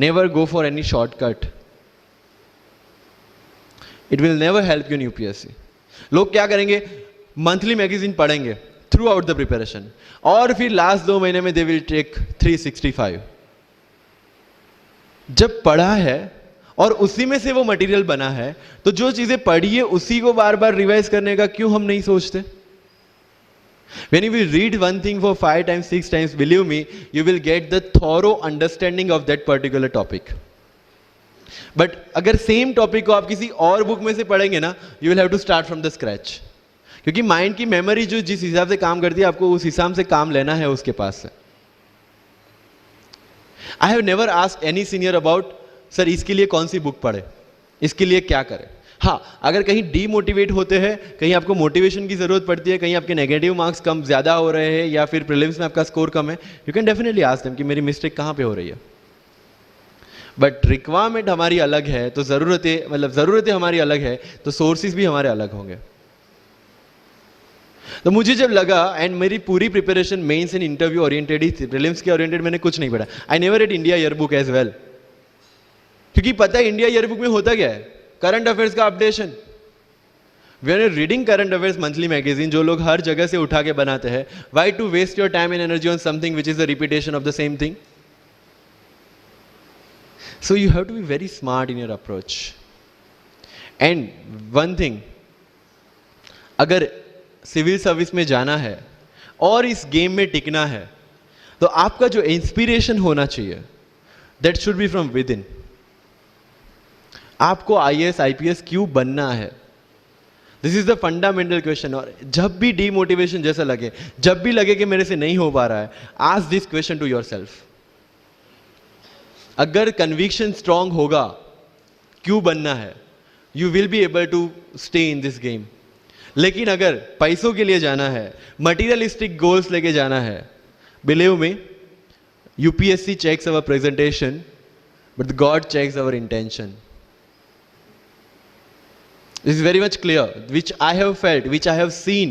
Never go for any shortcut. It will never help you in UPSC. लोग क्या करेंगे, monthly magazine पढ़ेंगे through out the preparation, और फिर लास्ट 2 महीने में दे विल टेक 365. जब पढ़ा है और उसी में से वो मटेरियल बना है, तो जो चीजें पढ़ी है उसी को बार बार रिवाइज करने का क्यों हम नहीं सोचते? When you will read one thing for 5 times, 6 times, believe me, you will get the thorough understanding of that particular topic. But अगर सेम टॉपिक को आप किसी और बुक में से पढ़ेंगे ना, you will have to start from the scratch. क्योंकि माइंड की मेमोरी जो जिस हिसाब से काम करती है, आपको उस हिसाब से काम लेना है उसके पास से. I have never asked any senior about, sir इसके लिए कौन सी बुक पढ़े, इसके लिए क्या करें. हाँ, अगर कहीं डीमोटिवेट होते हैं, कहीं आपको मोटिवेशन की जरूरत पड़ती है, कहीं आपके नेगेटिव मार्क्स कम ज़्यादा हो रहे हैं, या फिर प्रीलिम्स में आपका स्कोर कम है, you can definitely ask them कि मेरी मिस्टेक कहाँ पे हो रही है. बट रिक्वायरमेंट हमारी अलग है, तो ज़रूरतें हमारी अलग है, तो सोर्सेज भी हमारे अलग होंगे. तो मुझे जब लगा, एंड मेरी पूरी preparation mains and interview oriented ही थी, प्रीलिम्स के ओरिएंटेड मैंने कुछ नहीं पढ़ा. I never read India year book as well, क्योंकि पता है इंडिया ईयर बुक में होता क्या है, करंट अफेयर्स का updation. We are reading current affairs monthly magazine, जो लोग हर जगह से उठा के बनाते हैं. Why to waste your time and energy on something which is the repetition of the same thing? So you have to be very smart in your approach. And one thing, अगर सिविल सर्विस में जाना है और इस game में टिकना है, तो आपका जो इंस्पिरेशन होना चाहिए, that should be from with in. आपको IAS IPS क्यों बनना है? This is the fundamental question. और जब भी डीमोटिवेशन जैसा लगे, जब भी लगे कि मेरे से नहीं हो पा रहा है, ask this question to yourself. अगर कन्विक्शन स्ट्रांग होगा क्यों बनना है, you will be able to stay in this game. लेकिन अगर पैसों के लिए जाना है, मटीरियलिस्टिक गोल्स लेके जाना है, believe me, UPSC checks our presentation, but God checks our intention. This is very much clear, which I have felt, which I have seen.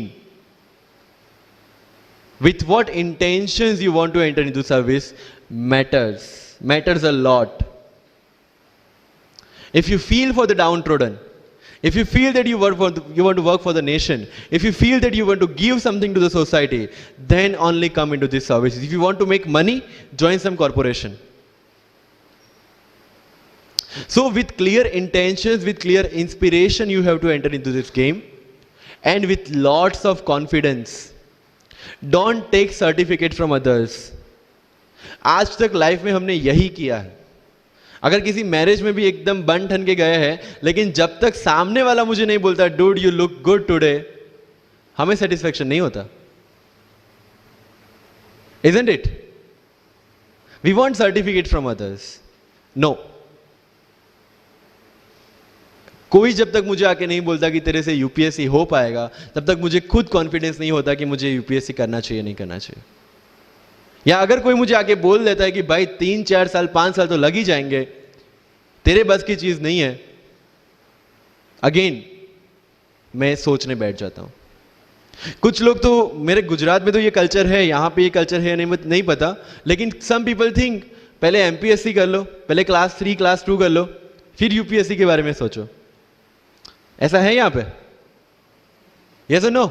With what intentions you want to enter into service matters a lot. If you feel for the downtrodden, if you feel that you want to work for the nation, if you feel that you want to give something to the society, then only come into this service. If you want to make money, join some corporation. So with clear intentions, with clear inspiration, you have to enter into this game, and with lots of confidence. Don't take certificate from others. आज तक life में हमने यही किया है. अगर किसी marriage में भी एकदम बन ठन के गए हैं, लेकिन जब तक सामने वाला मुझे नहीं बोलता dude you look good today, हमें सेटिस्फेक्शन नहीं होता. Isn't it? We want certificate from others. No. कोई जब तक मुझे आके नहीं बोलता कि तेरे से UPSC हो पाएगा, तब तक मुझे खुद कॉन्फिडेंस नहीं होता कि मुझे UPSC करना चाहिए नहीं करना चाहिए. या अगर कोई मुझे आके बोल देता है कि भाई 3, 4 साल 5 साल तो लग ही जाएंगे, तेरे बस की चीज नहीं है, अगेन मैं सोचने बैठ जाता हूं. कुछ लोग तो, मेरे गुजरात में तो ये कल्चर है, यहां पे ये कल्चर है नहीं पता, लेकिन सम पीपल थिंक पहले MPSC कर लो, पहले क्लास 3 क्लास 2 कर लो, फिर UPSC के बारे में सोचो. ऐसा है यहां पे? Yes or no?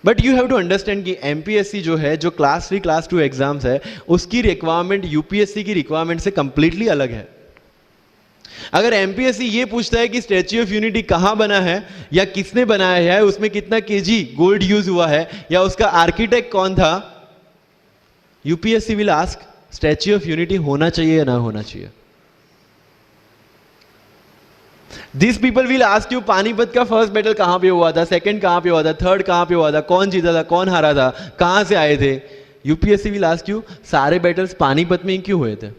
But you have to understand कि MPSC जो है, जो क्लास 3 क्लास 2 एग्जाम्स है, उसकी रिक्वायरमेंट UPSC की रिक्वायरमेंट से कंप्लीटली अलग है. अगर MPSC ये पूछता है कि स्टैच्यू ऑफ यूनिटी कहां बना है, या किसने बनाया है, उसमें कितना kg गोल्ड यूज हुआ है, या उसका आर्किटेक्ट कौन था, UPSC will ask statue of unity होना चाहिए या ना होना चाहिए. These people will ask you Panipat का फर्स्ट बैटल कहां पे हुआ था, सेकंड कहां पे हुआ था, थर्ड कहां पे हुआ था, कौन जीता था, कौन हारा था, कहां से आए थे. UPSC will ask you सारे बैटल्स पानीपत में ही क्यों हुए थे.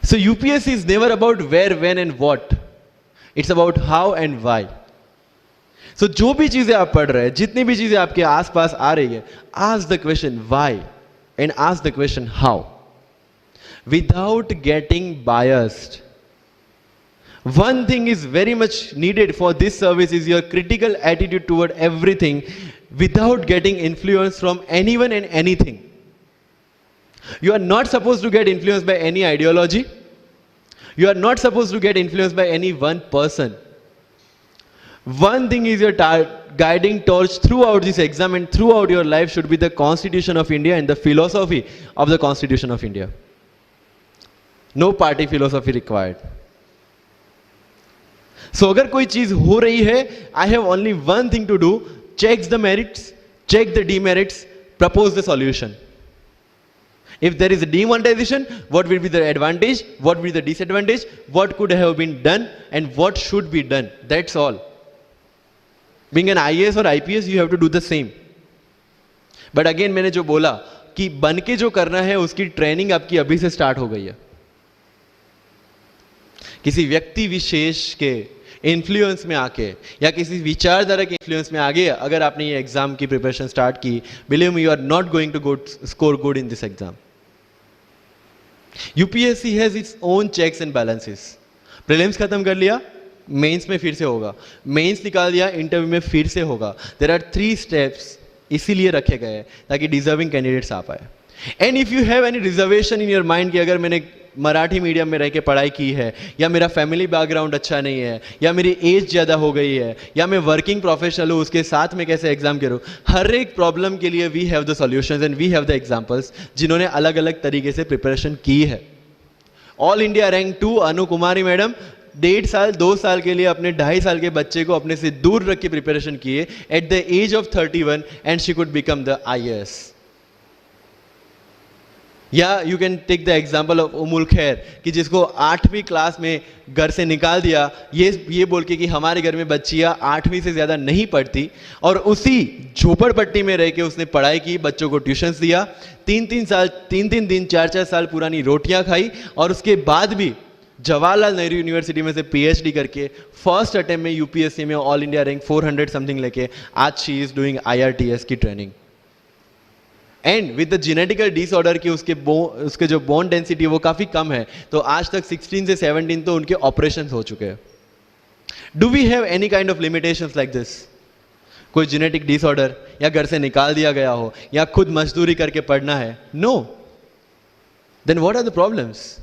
So UPSC is never about where, when and what. It's about how and why. So जो भी चीजें आप पढ़ रहे हैं, जितनी भी चीजें आपके आसपास आ रही है, ask the question why and ask the question how, without getting biased. One thing is very much needed for this service is your critical attitude toward everything without getting influence from anyone and anything. You are not supposed to get influenced by any ideology. You are not supposed to get influenced by any one person. One thing is your guiding torch throughout this exam and throughout your life should be the Constitution of India and the philosophy of the Constitution of India. No party philosophy required. So अगर कोई चीज हो रही है, I have only one thing to do: check the merits, check the demerits, propose the solution. If there is a demonetization, what will be the advantage, what will be the disadvantage, what could have been done, and what should be done. That's all. Being an IAS or IPS, you have to do the same. But again, मैंने जो बोला कि बन के जो करना है उसकी ट्रेनिंग आपकी अभी से स्टार्ट हो गई है. किसी व्यक्ति विशेष के इन्फ्लुएंस में आके या किसी विचारधारा के इन्फ्लुएंस में आगे अगर आपने ये एग्जाम की प्रिपरेशन स्टार्ट की, believe me, you are not going to score good in this exam. UPSC has its own checks and balances. Prelims खत्म कर लिया, मेंस में फिर से होगा, मेंस निकाल दिया, इंटरव्यू में फिर से होगा. देयर आर 3 स्टेप्स इसीलिए रखे गए हैं ताकि डिजर्विंग कैंडिडेट्स आ पाए. And if you have any reservation in your mind कि अगर मैंने मराठी मीडियम में रह के पढ़ाई की है, या मेरा फैमिली बैकग्राउंड अच्छा नहीं है, या मेरी एज ज़्यादा हो गई है, या मैं वर्किंग प्रोफेशनल हूँ, उसके साथ में कैसे एग्जाम करूँ, हर एक प्रॉब्लम के लिए we have the solutions and we have the examples जिन्होंने अलग अलग तरीके से प्रिपरेशन की है. All India rank 2 Anu Kumari madam 1.5 साल 2 साल के लिए अपने 2.5 साल के बच्चे को अपने से दूर रख के प्रिपरेशन किए at the age of 31 and she could become the IAS. या you can take the example of Ummul Kher कि जिसको 8वीं क्लास में घर से निकाल दिया ये बोल के कि हमारे घर में बच्चियां 8वीं से ज़्यादा नहीं पढ़ती, और उसी झोपड़पट्टी में रह के उसने पढ़ाई की, बच्चों को ट्यूशन्स दिया, 3 दिन 4 साल पुरानी रोटियां खाई, और उसके बाद भी जवाहरलाल नेहरू यूनिवर्सिटी में से PhD करके फर्स्ट अटेम्प्ट में यूपीएससी में ऑल इंडिया रैंक 400 समथिंग लेके आज शी इज डूइंग IRTS की training. And with the genetical disorder की उसके जो बोन डेंसिटी है वो काफ़ी कम है, तो आज तक 16 से 17 तो उनके ऑपरेशन हो चुके हैं. Do we have any kind of limitations like this? कोई जेनेटिक डिसऑर्डर या घर से निकाल दिया गया हो या खुद मजदूरी करके पढ़ना है? No. Then what are the problems?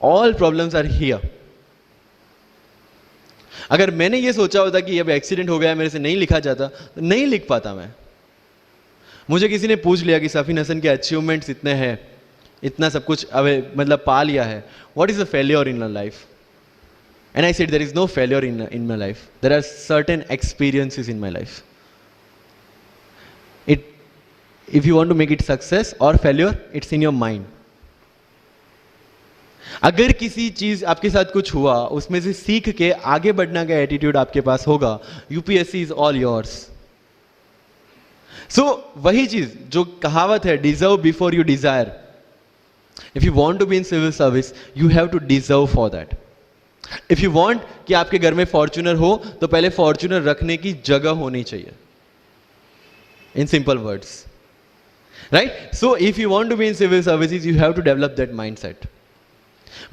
All problems are here. अगर मैंने ये सोचा होता कि अब एक्सीडेंट हो गया, मेरे से नहीं लिखा जाता, तो नहीं लिख पाता मैं. मुझे किसी ने पूछ लिया कि सफीन हसन के अचीवमेंट्स इतने हैं, इतना सब कुछ मतलब पा लिया है, what is a failure in life? And I said there is no failure in my life, there are certain experiences in my life. If you want to make it success or failure, it's in your mind. अगर किसी चीज आपके साथ कुछ हुआ, उसमें से सीख के आगे बढ़ने का एटीट्यूड आपके पास होगा, UPSC is all yours. So वही चीज जो कहावत है, deserve before you desire. If you want to be in civil service, you have to deserve for that. If you want कि आपके घर में फॉर्च्यूनर हो, तो पहले फॉर्च्यूनर रखने की जगह होनी चाहिए. In simple words, right? So if you want to be in civil services, you have to develop that mindset.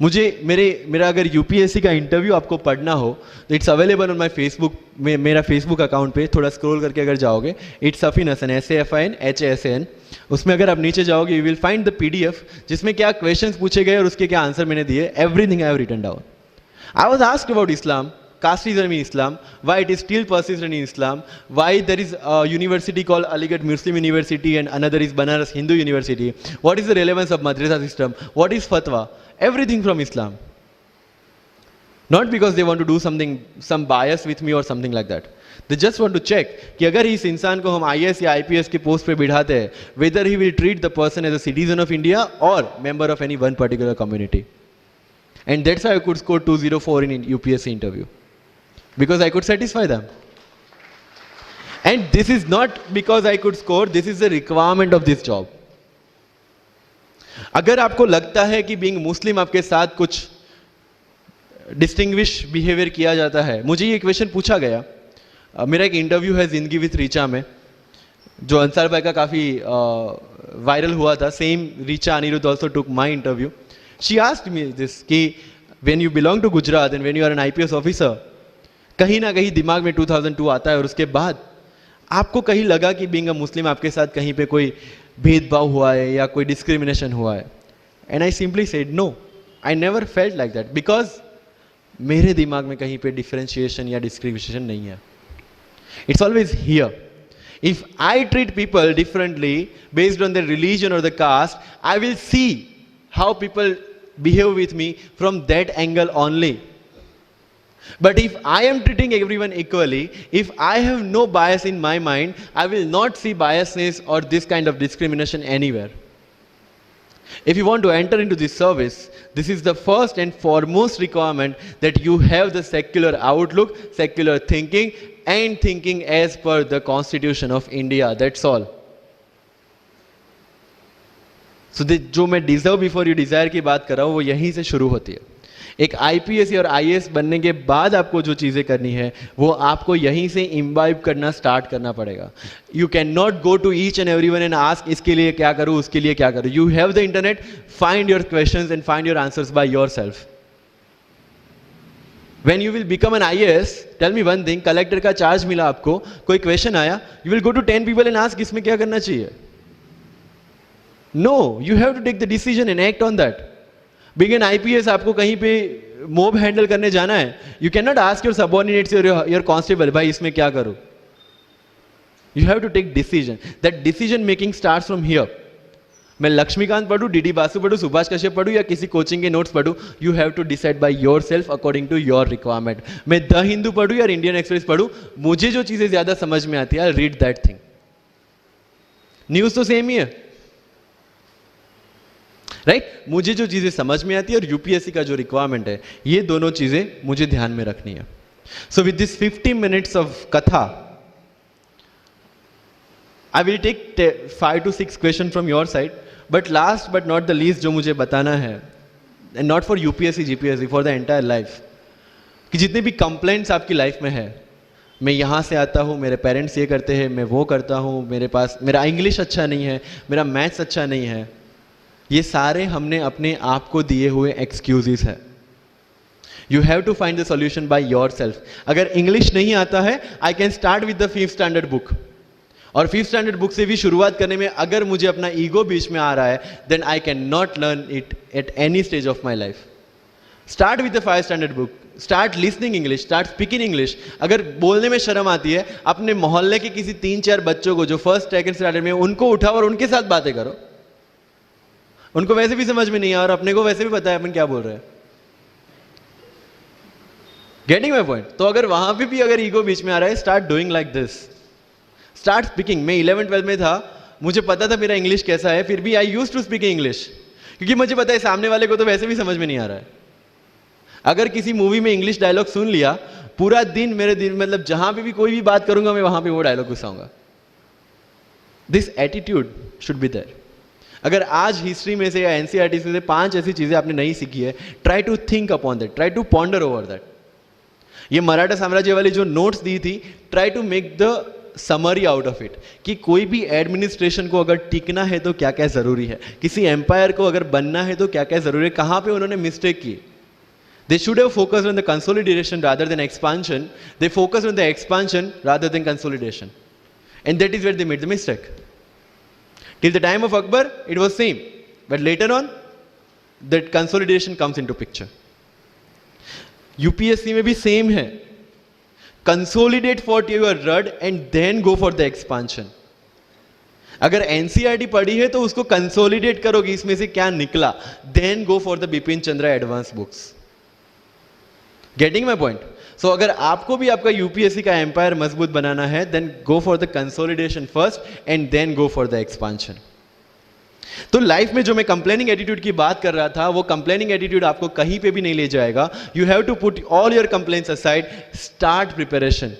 मेरा अगर यूपीएससी का इंटरव्यू आपको पढ़ना हो तो it's available on my Facebook में, मेरा फेसबुक अकाउंट पे थोड़ा स्क्रॉल करके अगर जाओगे, इट्स सफीन हसन SAFIN उसमें अगर आप नीचे जाओगे, you will find the PDF जिसमें क्या क्वेश्चंस पूछे गए और उसके क्या आंसर मैंने दिए. Everything I have written down. I was asked about Islam, casteism in Islam, why it is still persistent in Islam, why there is a university called Aligarh Muslim University and another is Banaras Hindu University, what is the relevance of madrasa system, what is fatwa, everything from Islam. Not because they want to do something, some bias with me or something like that. They just want to check कि अगर इस इंसान को हम IAS या IPS के post पे बिठाते हैं, whether he will treat the person as a citizen of India or member of any one particular community. And that's how I could score 204 in UPSC interview. Because I could satisfy them. And this is not because I could score, this is the requirement of this job. अगर आपको लगता है कि being मुस्लिम आपके साथ कुछ distinguish behaviour किया जाता है, मुझे ये क्वेश्चन पूछा गया. मेरा एक इंटरव्यू है जिंदगी विथ रीचा में, जो अंसार भाई का काफ़ी वायरल हुआ था. Same Richa Anirudh also took my interview. She asked me this कि when you belong to Gujarat and when you are an IPS officer, कहीं ना कहीं दिमाग में 2002 आता है और उसके बाद आपको कहीं लगा कि बीइंग अ मुस्लिम आपके साथ कहीं पे कोई भेदभाव हुआ है या कोई डिस्क्रिमिनेशन हुआ है. And I simply said no, I never felt like that, because मेरे दिमाग में कहीं पे डिफरेंशिएशन या डिस्क्रिमिनेशन नहीं है. It's always here. If I treat people differently based on their religion or the caste, I will see how people behave with me from that angle only. But if I am treating everyone equally, if I have no bias in my mind, I will not see biasness or this kind of discrimination anywhere. If you want to enter into this service, this is the first and foremost requirement, that you have the secular outlook, secular thinking, and thinking as per the Constitution of India. That's all. So जो मैं deserve before you Dzire की बात कर रहा हूँ वो यहीं से शुरू होती है. एक आईपीएस और आईएएस बनने के बाद आपको जो चीज़ें करनी है वो आपको यहीं से इम्बाइब करना स्टार्ट करना पड़ेगा. You can not go to each and everyone and ask इसके लिए क्या करूँ, उसके लिए क्या करूँ. You have the internet, find your questions and find your answers by yourself. When you will become an IAS, tell me one thing, collector का charge मिला आपको, कोई क्वेश्चन आया, you will go to 10 people and ask इसमें क्या करना चाहिए. No, you have to take the decision and act on that. Being an IPS आपको कहीं पे मोब हैंडल करने जाना है, you cannot ask your subordinates or your constable, भाई इसमें क्या करूँ. You have to take decision. That decision making starts from here. मैं लक्ष्मीकांत पढ़ूँ, डीडी बासु पढ़ूँ, सुभाष कश्यप पढ़ूँ या किसी कोचिंग के नोट्स पढ़ूँ, you have to decide by yourself according to your requirement. मैं द हिंदू पढ़ूँ या इंडियन एक्सप्रेस पढ़ूँ, मुझे जो चीजें ज्यादा समझ में आती है, रीड दैट थिंग. न्यूज तो सेम ही है, राइट? मुझे जो चीजें समझ में आती है और यूपीएससी का जो रिक्वायरमेंट है, ये दोनों चीजें मुझे ध्यान में रखनी है. So with this 50 minutes of katha, I will take 5 to 6 question from your side. But last but not the least जो मुझे बताना है, and not for UPSC GPSC, for the entire life, कि जितने भी कंप्लेंट्स आपकी लाइफ में है, मैं यहाँ से आता हूँ, मेरे पेरेंट्स ये करते हैं, मैं वो करता हूँ, मेरा इंग्लिश अच्छा नहीं है, मेरा मैथ्स अच्छा नहीं है, ये सारे हमने अपने आप को दिए हुए एक्सक्यूजेस है. You have to find the solution by yourself. अगर इंग्लिश नहीं आता है, I can start with the 5th standard book. और 5th स्टैंडर्ड बुक से भी शुरुआत करने में अगर मुझे अपना ईगो बीच में आ रहा है, then I can not learn it at any stage of my life. Start with the 5th standard book, start listening English, start speaking English. अगर बोलने में शर्म आती है, अपने मोहल्ले के किसी 3-4 बच्चों को जो 1st 2nd स्टैंडर्ड में, उनको उठाओ और उनके साथ बातें करो. उनको वैसे भी समझ में नहीं है और अपने को वैसे भी पता है अपन क्या बोल रहे हैं. Getting my point? तो अगर वहां पे भी अगर ईगो बीच में आ रहा है, start doing like this. Start speaking. मैं 11th-12th में था, मुझे पता था मेरा इंग्लिश कैसा है, फिर भी I used to speak English, क्योंकि मुझे पता है सामने वाले को तो वैसे भी समझ में नहीं आ रहा है. अगर किसी मूवी में इंग्लिश डायलॉग सुन लिया, पूरा दिन मेरे दिन, मतलब जहां पे भी कोई भी बात करूंगा, मैं वहां पे वो डायलॉग घुसाऊंगा. This attitude should be there. अगर आज हिस्ट्री में से या एनसीईआरटी से 5 ऐसी चीजें आपने नहीं सीखी है, try to think upon that, try to ponder over that. ये मराठा साम्राज्य वाली जो नोट्स दी थी, try to make the summary out of it, कि कोई भी एडमिनिस्ट्रेशन को अगर टिकना है तो क्या क्या जरूरी है, किसी एम्पायर को अगर बनना है तो क्या क्या जरूरी है, कहां पे उन्होंने मिस्टेक की. They should have focused on the consolidation rather than expansion. They focused on the expansion rather than consolidation, and that is where they made the mistake. Till the time of Akbar, it was same, but later on, that consolidation comes into picture. UPSC में भी same है. Consolidate what you have read and then go for the expansion. अगर NCERT पढ़ी है तो उसको consolidate करोगे, इसमें से क्या निकला, then go for the Bipin Chandra advanced books. Getting my point? सो अगर आपको भी आपका यूपीएससी का एम्पायर मजबूत बनाना है, then go for the consolidation first and then go for the expansion. तो लाइफ में जो मैं कंप्लेनिंग एटीट्यूड की बात कर रहा था, वो कंप्लेनिंग एटीट्यूड आपको कहीं पे भी नहीं ले जाएगा. You have to put all your complaints aside, start preparation.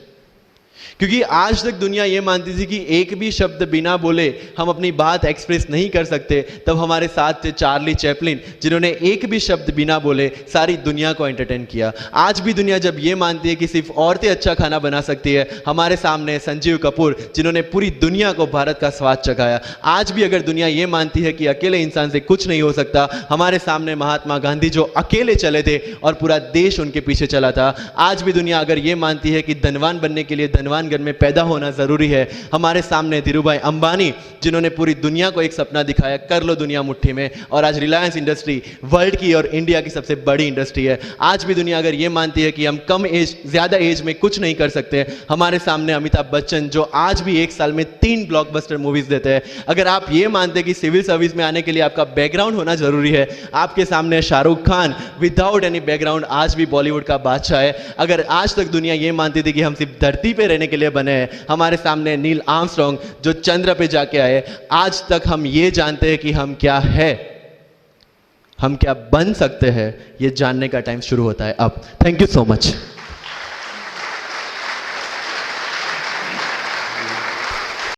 क्योंकि आज तक दुनिया ये मानती थी कि एक भी शब्द बिना बोले हम अपनी बात एक्सप्रेस नहीं कर सकते. तब हमारे साथ थे चार्ली चैपलिन, जिन्होंने एक भी शब्द बिना बोले सारी दुनिया को एंटरटेन किया. आज भी दुनिया जब ये मानती है कि सिर्फ औरतें अच्छा खाना बना सकती है, हमारे सामने संजीव कपूर, जिन्होंने पूरी दुनिया को भारत का स्वाद चखाया. आज भी अगर दुनिया ये मानती है कि अकेले इंसान से कुछ नहीं हो सकता, हमारे सामने महात्मा गांधी जो अकेले चले थे और पूरा देश उनके पीछे चला था. आज भी दुनिया अगर ये मानती है कि धनवान बनने के लिए धनवान नारायणगढ़ में पैदा होना ज़रूरी है। हमारे सामने धीरूभाई अंबानी, जिन्होंने पूरी दुनिया को एक सपना दिखाया, कर लो दुनिया मुट्ठी में, और आज रिलायंस इंडस्ट्री वर्ल्ड की और इंडिया की सबसे बड़ी इंडस्ट्री है। आज भी दुनिया अगर ये मानती है कि हम कम एज, ज़्यादा एज में कुछ नहीं कर सकते, हमारे सामने अमिताभ बच्चन, जो आज भी एक साल में 3 ब्लॉकबस्टर मूवीज देते हैं। अगर आप ये मानते हैं कि सिविल सर्विस में आने के लिए आपका बैकग्राउंड होना जरूरी है, आपके सामने Shahrukh Khan without any background आज भी बॉलीवुड का बादशाह है। अगर आज तक दुनिया ये मानती थी कि हम सिर्फ धरती पे रहने के लिए बने हैं, हमारे सामने नील आर्मस्ट्रॉन्ग जो चंद्र पे जाके आए, आज तक हम ये जानते हैं कि हम क्या है, हम क्या बन सकते हैं, ये जानने का टाइम शुरू होता है अब। Thank you so much.